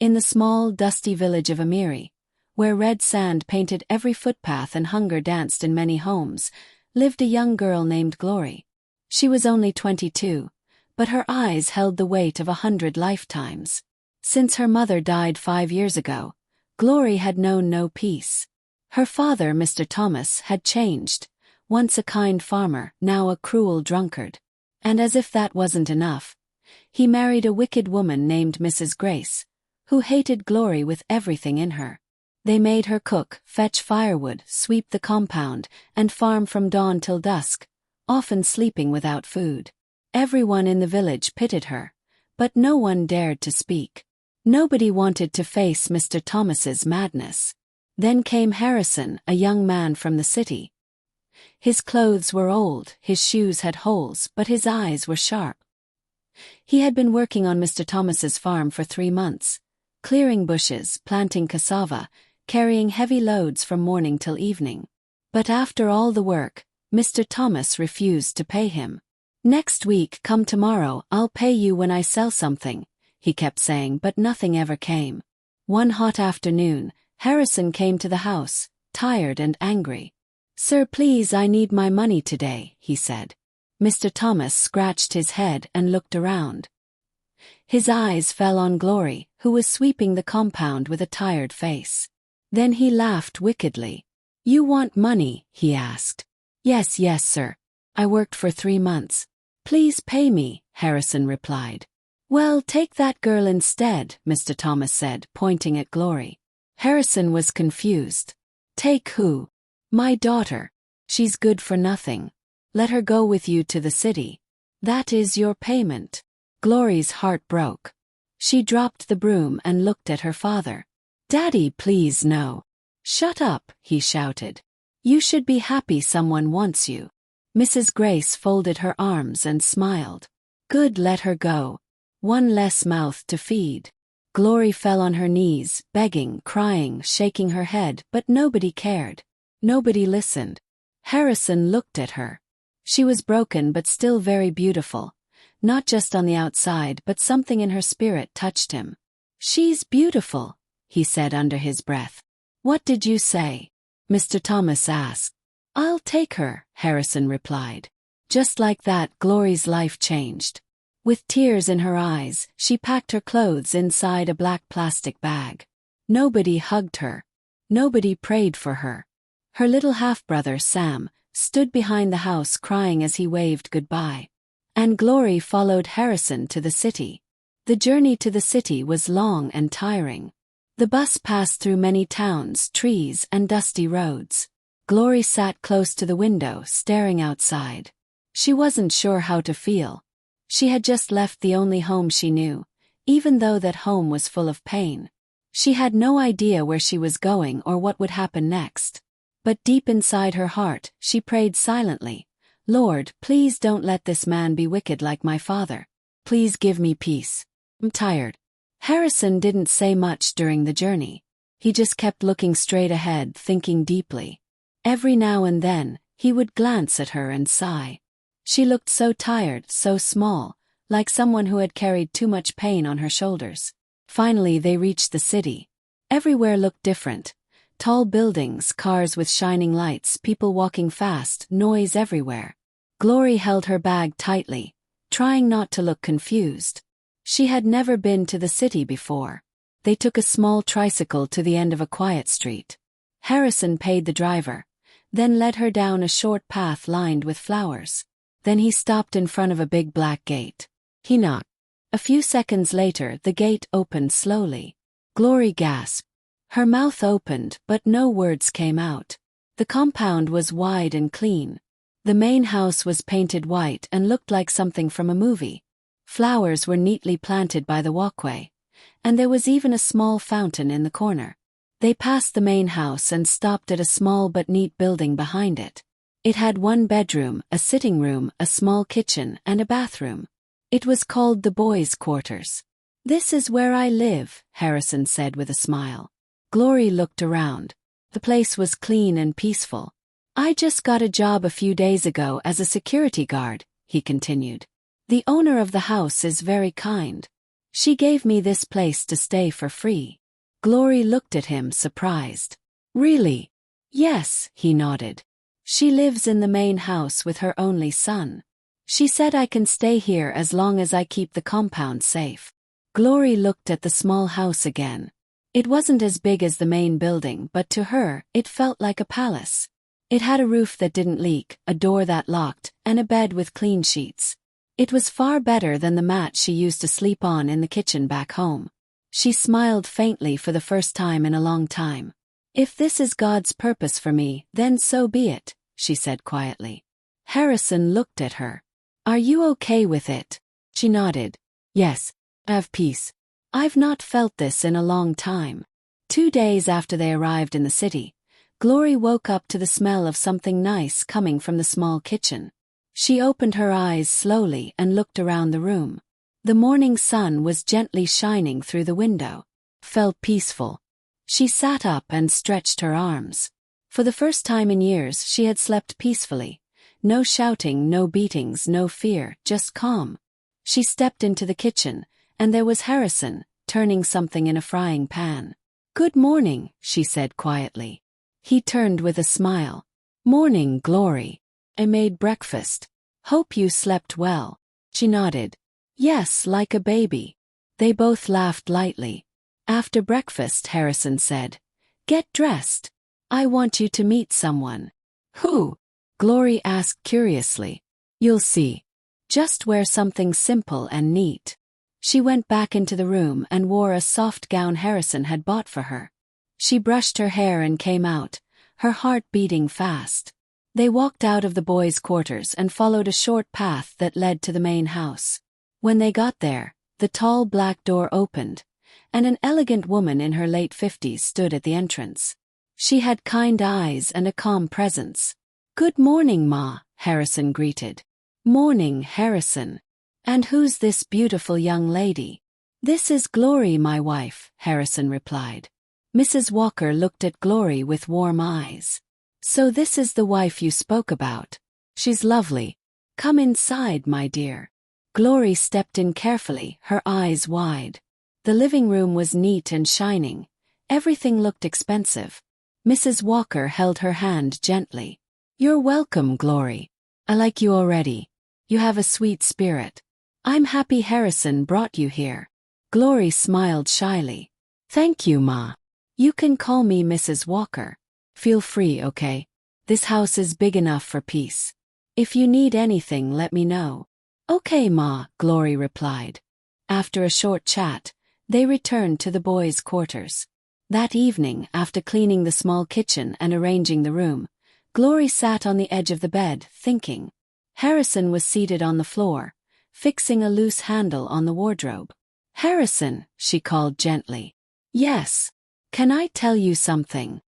In the small, dusty village of Amiri, where red sand painted every footpath and hunger danced in many homes, lived a young girl named Glory. She was only 22, but her eyes held the weight of 100 lifetimes. Since her mother died 5 years ago, Glory had known no peace. Her father, Mr. Thomas, had changed, once a kind farmer, now a cruel drunkard. And as if that wasn't enough, he married a wicked woman named Mrs. Grace, who hated Glory with everything in her. They made her cook, fetch firewood, sweep the compound, and farm from dawn till dusk, often sleeping without food. Everyone in the village pitied her, but no one dared to speak. Nobody wanted to face Mr. Thomas's madness. Then came Harrison, a young man from the city. His clothes were old, his shoes had holes, but his eyes were sharp. He had been working on Mr. Thomas's farm for 3 months, clearing bushes, planting cassava, carrying heavy loads from morning till evening. But after all the work, Mr. Thomas refused to pay him. "Next week, come tomorrow, I'll pay you when I sell something," he kept saying, but nothing ever came. One hot afternoon, Harrison came to the house, tired and angry. "Sir, please, I need my money today," he said. Mr. Thomas scratched his head and looked around. His eyes fell on Glory, who was sweeping the compound with a tired face. Then he laughed wickedly. "You want money?" he asked. Yes, sir. I worked for 3 months. "Please pay me," Harrison replied. "Well, take that girl instead," Mr. Thomas said, pointing at Glory. Harrison was confused. "Take who?" "My daughter. She's good for nothing. Let her go with you to the city. That is your payment." Glory's heart broke. She dropped the broom and looked at her father. "Daddy, please, no." "Shut up," he shouted. "You should be happy someone wants you." Mrs. Grace folded her arms and smiled. "Good, let her go. One less mouth to feed." Glory fell on her knees, begging, crying, shaking her head, but nobody cared. Nobody listened. Harrison looked at her. She was broken but still very beautiful. Not just on the outside, but something in her spirit touched him. "She's beautiful," he said under his breath. "What did you say?" Mr. Thomas asked. "I'll take her," Harrison replied. Just like that, Glory's life changed. With tears in her eyes, she packed her clothes inside a black plastic bag. Nobody hugged her. Nobody prayed for her. Her little half-brother, Sam, stood behind the house crying as he waved goodbye. And Glory followed Harrison to the city. The journey to the city was long and tiring. The bus passed through many towns, trees, and dusty roads. Glory sat close to the window, staring outside. She wasn't sure how to feel. She had just left the only home she knew, even though that home was full of pain. She had no idea where she was going or what would happen next. But deep inside her heart, she prayed silently, "Lord, please don't let this man be wicked like my father. Please give me peace. I'm tired." Harrison didn't say much during the journey. He just kept looking straight ahead, thinking deeply. Every now and then, he would glance at her and sigh. She looked so tired, so small, like someone who had carried too much pain on her shoulders. Finally they reached the city. Everywhere looked different. Tall buildings, cars with shining lights, people walking fast, noise everywhere. Glory held her bag tightly, trying not to look confused. She had never been to the city before. They took a small tricycle to the end of a quiet street. Harrison paid the driver, then led her down a short path lined with flowers. Then he stopped in front of a big black gate. He knocked. A few seconds later, the gate opened slowly. Glory gasped. Her mouth opened, but no words came out. The compound was wide and clean. The main house was painted white and looked like something from a movie. Flowers were neatly planted by the walkway, and there was even a small fountain in the corner. They passed the main house and stopped at a small but neat building behind it. It had 1 bedroom, a sitting room, a small kitchen, and a bathroom. It was called the boys' quarters. "This is where I live," Harrison said with a smile. Glory looked around. The place was clean and peaceful. "I just got a job a few days ago as a security guard," he continued. "The owner of the house is very kind. She gave me this place to stay for free. Glory looked at him surprised. Really? Yes, he nodded. She lives in the main house with her only son. She said I can stay here as long as I keep the compound safe. Glory looked at the small house again. It wasn't as big as the main building, but to her, it felt like a palace. It had a roof that didn't leak, a door that locked, and a bed with clean sheets. It was far better than the mat she used to sleep on in the kitchen back home. She smiled faintly for the first time in a long time. If this is God's purpose for me, then so be it, she said quietly. Harrison looked at her. Are you okay with it? She nodded. Yes, have peace. I've not felt this in a long time. 2 days after they arrived in the city, Glory woke up to the smell of something nice coming from the small kitchen. She opened her eyes slowly and looked around the room. The morning sun was gently shining through the window. Felt peaceful. She sat up and stretched her arms. For the first time in years she had slept peacefully. No shouting, no beatings, no fear, just calm. She stepped into the kitchen, and there was Harrison, turning something in a frying pan. Good morning, she said quietly. He turned with a smile. Morning, Glory. I made breakfast. Hope you slept well. She nodded. Yes, like a baby. They both laughed lightly. After breakfast, Harrison said, Get dressed. I want you to meet someone. Who? Glory asked curiously. You'll see. Just wear something simple and neat. She went back into the room and wore a soft gown Harrison had bought for her. She brushed her hair and came out, her heart beating fast. They walked out of the boys' quarters and followed a short path that led to the main house. When they got there, the tall black door opened, and an elegant woman in her late 50s stood at the entrance. She had kind eyes and a calm presence. Good morning, Ma, Harrison greeted. Morning, Harrison. And who's this beautiful young lady? This is Glory, my wife, Harrison replied. Mrs. Walker looked at Glory with warm eyes. So this is the wife you spoke about. She's lovely. Come inside, my dear. Glory stepped in carefully, her eyes wide. The living room was neat and shining. Everything looked expensive. Mrs. Walker held her hand gently. You're welcome, Glory. I like you already. You have a sweet spirit. I'm happy Harrison brought you here. Glory smiled shyly. Thank you, Ma. You can call me Mrs. Walker. Feel free, okay? This house is big enough for peace. If you need anything, let me know. Okay, Ma, Glory replied. After a short chat, they returned to the boys' quarters. That evening, after cleaning the small kitchen and arranging the room, Glory sat on the edge of the bed, thinking. Harrison was seated on the floor, fixing a loose handle on the wardrobe. Harrison, she called gently. Yes. Can I tell you something?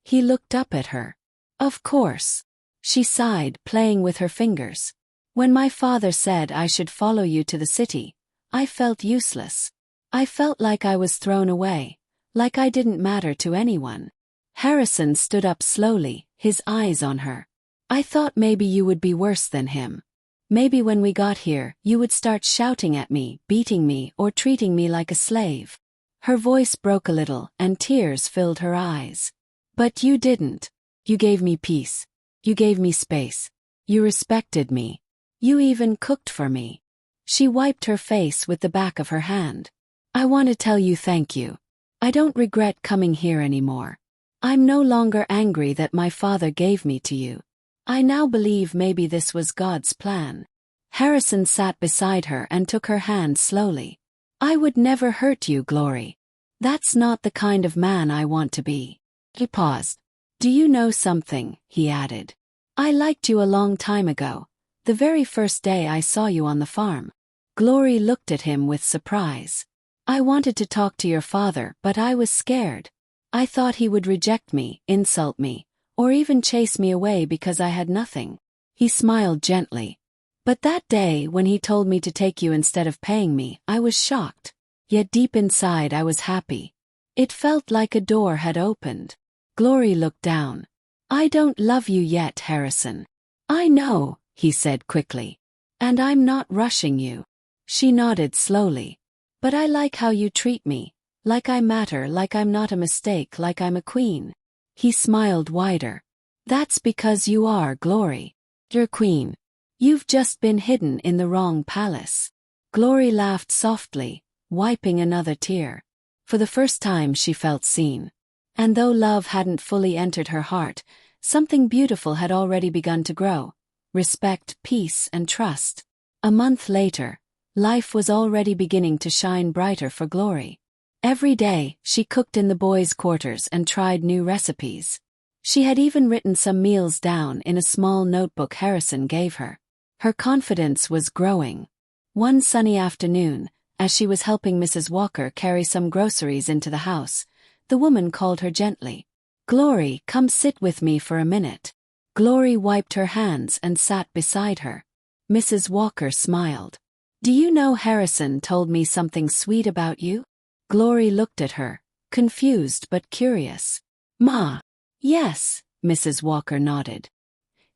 He looked up at her. Of course. She sighed, playing with her fingers. When my father said I should follow you to the city, I felt useless. I felt like I was thrown away, like I didn't matter to anyone. Harrison stood up slowly, his eyes on her. I thought maybe you would be worse than him. Maybe when we got here, you would start shouting at me, beating me, or treating me like a slave. Her voice broke a little, and tears filled her eyes. But you didn't. You gave me peace. You gave me space. You respected me. You even cooked for me. She wiped her face with the back of her hand. I want to tell you thank you. I don't regret coming here anymore. I'm no longer angry that my father gave me to you. I now believe maybe this was God's plan. Harrison sat beside her and took her hand slowly. I would never hurt you, Glory. That's not the kind of man I want to be. He paused. Do you know something? He added. I liked you a long time ago, the very first day I saw you on the farm. Glory looked at him with surprise. I wanted to talk to your father, but I was scared. I thought he would reject me, insult me, or even chase me away because I had nothing. He smiled gently. But that day, when he told me to take you instead of paying me, I was shocked. Yet deep inside I was happy. It felt like a door had opened. Glory looked down. I don't love you yet, Harrison. I know, he said quickly. And I'm not rushing you. She nodded slowly. But I like how you treat me, like I matter, like I'm not a mistake, like I'm a queen. He smiled wider. That's because you are, Glory. You're queen. You've just been hidden in the wrong palace. Glory laughed softly, wiping another tear. For the first time she felt seen. And though love hadn't fully entered her heart, something beautiful had already begun to grow. Respect, peace, and trust. A month later, life was already beginning to shine brighter for Glory. Every day, she cooked in the boys' quarters and tried new recipes. She had even written some meals down in a small notebook Harrison gave her. Her confidence was growing. One sunny afternoon, as she was helping Mrs. Walker carry some groceries into the house, the woman called her gently. Glory, come sit with me for a minute. Glory wiped her hands and sat beside her. Mrs. Walker smiled. Do you know Harrison told me something sweet about you? Glory looked at her, confused but curious. Ma. Yes, Mrs. Walker nodded.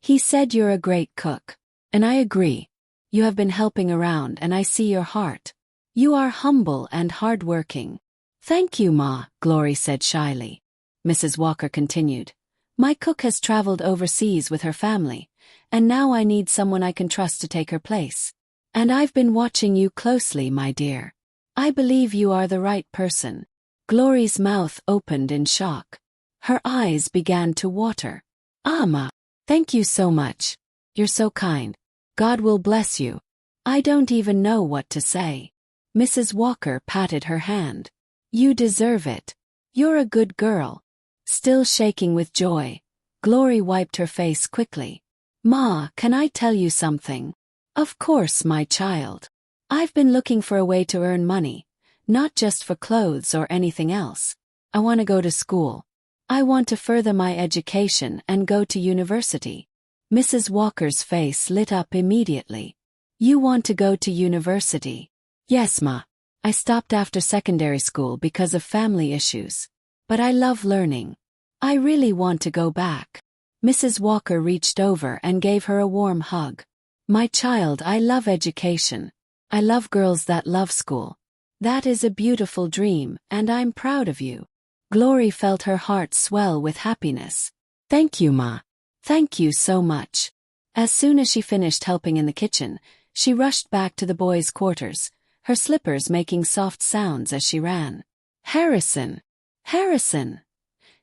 He said you're a great cook. And I agree. You have been helping around and I see your heart. You are humble and hardworking. Thank you, Ma, Glory said shyly. Mrs. Walker continued. My cook has traveled overseas with her family, and now I need someone I can trust to take her place. And I've been watching you closely, my dear. I believe you are the right person. Glory's mouth opened in shock. Her eyes began to water. Ma, thank you so much. You're so kind. God will bless you. I don't even know what to say. Mrs. Walker patted her hand. You deserve it. You're a good girl. Still shaking with joy, Glory wiped her face quickly. Ma, can I tell you something? Of course, my child. I've been looking for a way to earn money, not just for clothes or anything else. I want to go to school. I want to further my education and go to university. Mrs. Walker's face lit up immediately. You want to go to university? Yes, Ma. I stopped after secondary school because of family issues. But I love learning. I really want to go back. Mrs. Walker reached over and gave her a warm hug. My child, I love education. I love girls that love school. That is a beautiful dream, and I'm proud of you. Glory felt her heart swell with happiness. Thank you, Ma. Thank you so much. As soon as she finished helping in the kitchen, she rushed back to the boys' quarters, her slippers making soft sounds as she ran. Harrison! Harrison!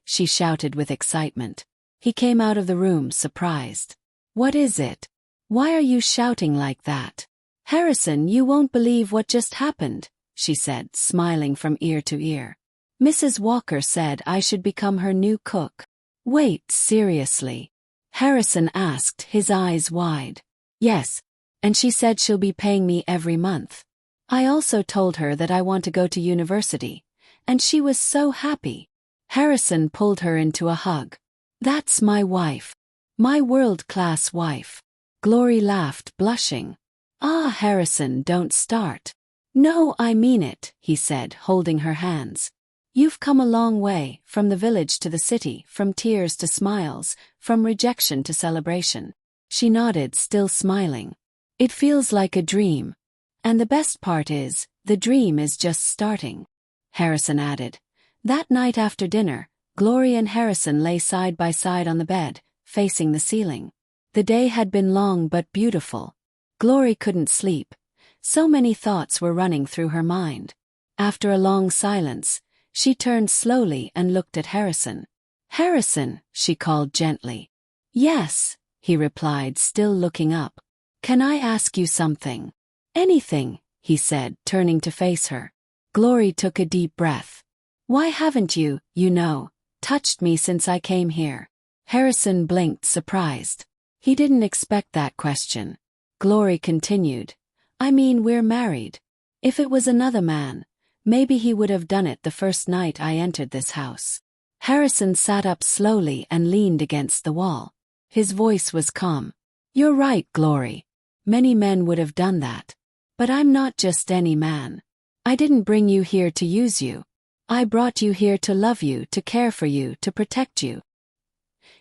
She shouted with excitement. He came out of the room surprised. What is it? Why are you shouting like that? Harrison, you won't believe what just happened, she said, smiling from ear to ear. Mrs. Walker said I should become her new cook. Wait, seriously? Harrison asked, his eyes wide. Yes, and she said she'll be paying me every month. I also told her that I want to go to university, and she was so happy. Harrison pulled her into a hug. That's my wife. My world-class wife. Glory laughed, blushing. Harrison, don't start. No, I mean it, he said, holding her hands. You've come a long way, from the village to the city, from tears to smiles, from rejection to celebration. She nodded, still smiling. It feels like a dream. And the best part is, the dream is just starting. Harrison added. That night after dinner, Glory and Harrison lay side by side on the bed, facing the ceiling. The day had been long but beautiful. Glory couldn't sleep. So many thoughts were running through her mind. After a long silence, she turned slowly and looked at Harrison. Harrison, she called gently. Yes, he replied, still looking up. Can I ask you something? Anything, he said, turning to face her. Glory took a deep breath. Why haven't you, touched me since I came here? Harrison blinked, surprised. He didn't expect that question. Glory continued. I mean, we're married. If it was another man, maybe he would have done it the first night I entered this house. Harrison sat up slowly and leaned against the wall. His voice was calm. You're right, Glory. Many men would have done that. But I'm not just any man. I didn't bring you here to use you. I brought you here to love you, to care for you, to protect you.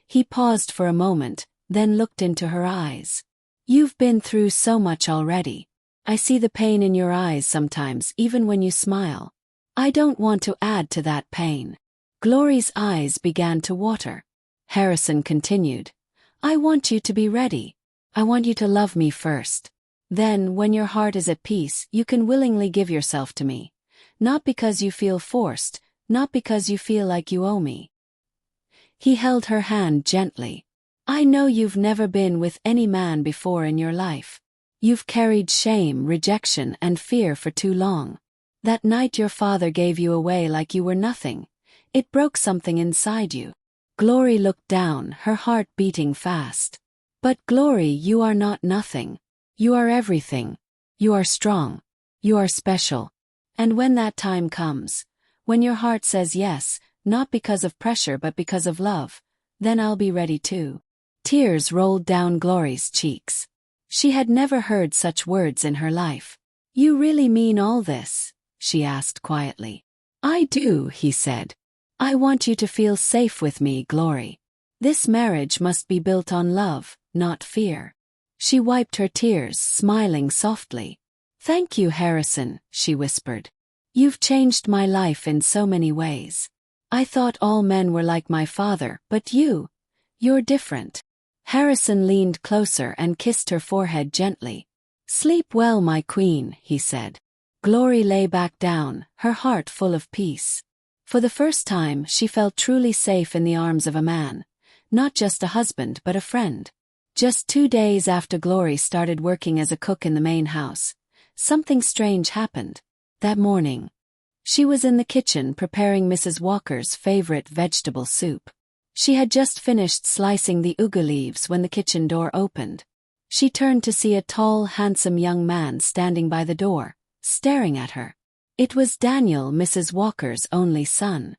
He paused for a moment, then looked into her eyes. You've been through so much already. I see the pain in your eyes sometimes, even when you smile. I don't want to add to that pain. Glory's eyes began to water. Harrison continued, I want you to be ready. I want you to love me first. Then, when your heart is at peace, you can willingly give yourself to me. Not because you feel forced, not because you feel like you owe me. He held her hand gently. I know you've never been with any man before in your life. You've carried shame, rejection, and fear for too long. That night your father gave you away like you were nothing. It broke something inside you. Glory looked down, her heart beating fast. But Glory, you are not nothing. You are everything. You are strong. You are special. And when that time comes, when your heart says yes, not because of pressure but because of love, then I'll be ready too. Tears rolled down Glory's cheeks. She had never heard such words in her life. You really mean all this? She asked quietly. I do, he said. I want you to feel safe with me, Glory. This marriage must be built on love, not fear. She wiped her tears, smiling softly. Thank you, Harrison, she whispered. You've changed my life in so many ways. I thought all men were like my father, but you're different. Harrison leaned closer and kissed her forehead gently. Sleep well, my queen, he said. Glory lay back down, her heart full of peace. For the first time, she felt truly safe in the arms of a man. Not just a husband but a friend. Just 2 days after Glory started working as a cook in the main house, something strange happened. That morning, she was in the kitchen preparing Mrs. Walker's favorite vegetable soup. She had just finished slicing the ugu leaves when the kitchen door opened. She turned to see a tall, handsome young man standing by the door, staring at her. It was Daniel, Mrs. Walker's only son.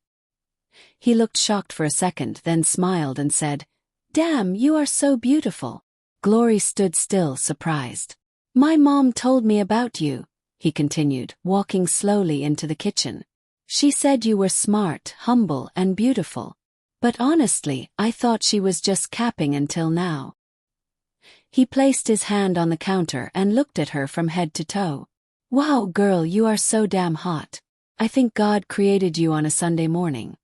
He looked shocked for a second, then smiled and said, Damn, you are so beautiful. Glory stood still, surprised. My mom told me about you, he continued, walking slowly into the kitchen. She said you were smart, humble, and beautiful. But honestly, I thought she was just capping until now. He placed his hand on the counter and looked at her from head to toe. Wow, girl, you are so damn hot. I think God created you on a Sunday morning.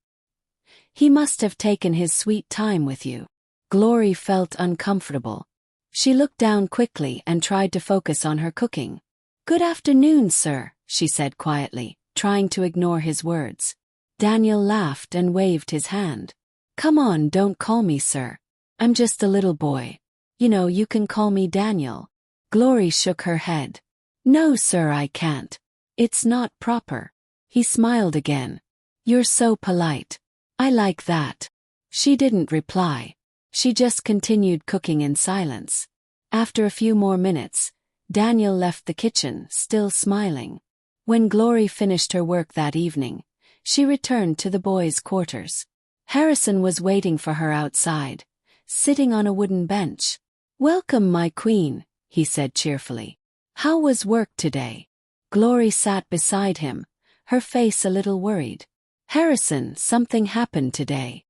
He must have taken his sweet time with you. Glory felt uncomfortable. She looked down quickly and tried to focus on her cooking. Good afternoon, sir, she said quietly, trying to ignore his words. Daniel laughed and waved his hand. Come on, don't call me sir. I'm just a little boy. You know, you can call me Daniel. Glory shook her head. No, sir, I can't. It's not proper. He smiled again. You're so polite. I like that. She didn't reply. She just continued cooking in silence. After a few more minutes, Daniel left the kitchen, still smiling. When Glory finished her work that evening, she returned to the boys' quarters. Harrison was waiting for her outside, sitting on a wooden bench. Welcome, my queen, he said cheerfully. How was work today? Glory sat beside him, her face a little worried. Harrison, something happened today.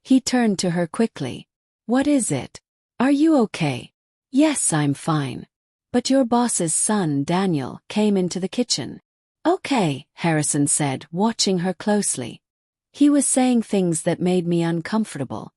He turned to her quickly. What is it? Are you okay? Yes, I'm fine. But your boss's son, Daniel, came into the kitchen. Okay, Harrison said, watching her closely. He was saying things that made me uncomfortable.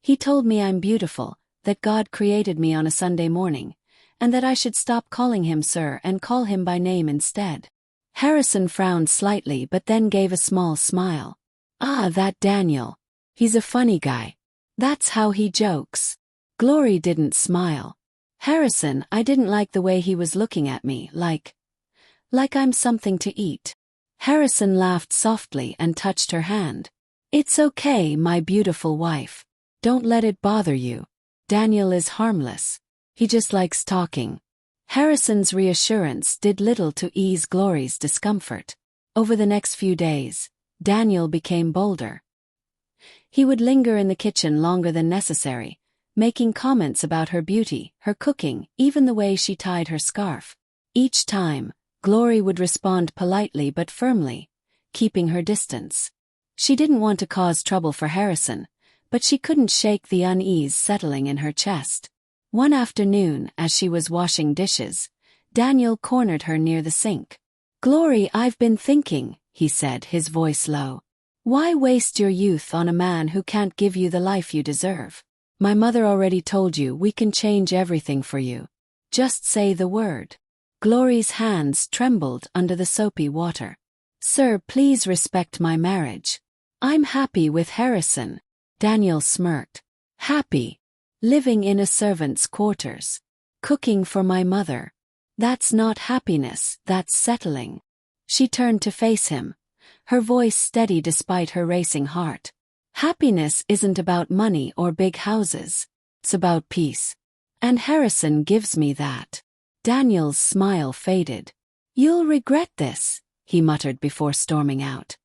He told me I'm beautiful, that God created me on a Sunday morning, and that I should stop calling him sir and call him by name instead. Harrison frowned slightly but then gave a small smile. Ah, that Daniel. He's a funny guy. That's how he jokes. Glory didn't smile. Harrison, I didn't like the way he was looking at me, like I'm something to eat. Harrison laughed softly and touched her hand. It's okay, my beautiful wife. Don't let it bother you. Daniel is harmless. He just likes talking. Harrison's reassurance did little to ease Glory's discomfort. Over the next few days, Daniel became bolder. He would linger in the kitchen longer than necessary, making comments about her beauty, her cooking, even the way she tied her scarf. Each time, Glory would respond politely but firmly, keeping her distance. She didn't want to cause trouble for Harrison, but she couldn't shake the unease settling in her chest. One afternoon, as she was washing dishes, Daniel cornered her near the sink. "Glory, I've been thinking," he said, his voice low. "Why waste your youth on a man who can't give you the life you deserve? My mother already told you we can change everything for you. Just say the word." Glory's hands trembled under the soapy water. "Sir, please respect my marriage. I'm happy with Harrison." Daniel smirked. "Happy? Living in a servant's quarters. Cooking for my mother. That's not happiness, that's settling." She turned to face him, her voice steady despite her racing heart. "Happiness isn't about money or big houses. It's about peace. And Harrison gives me that." Daniel's smile faded. "You'll regret this," he muttered before storming out.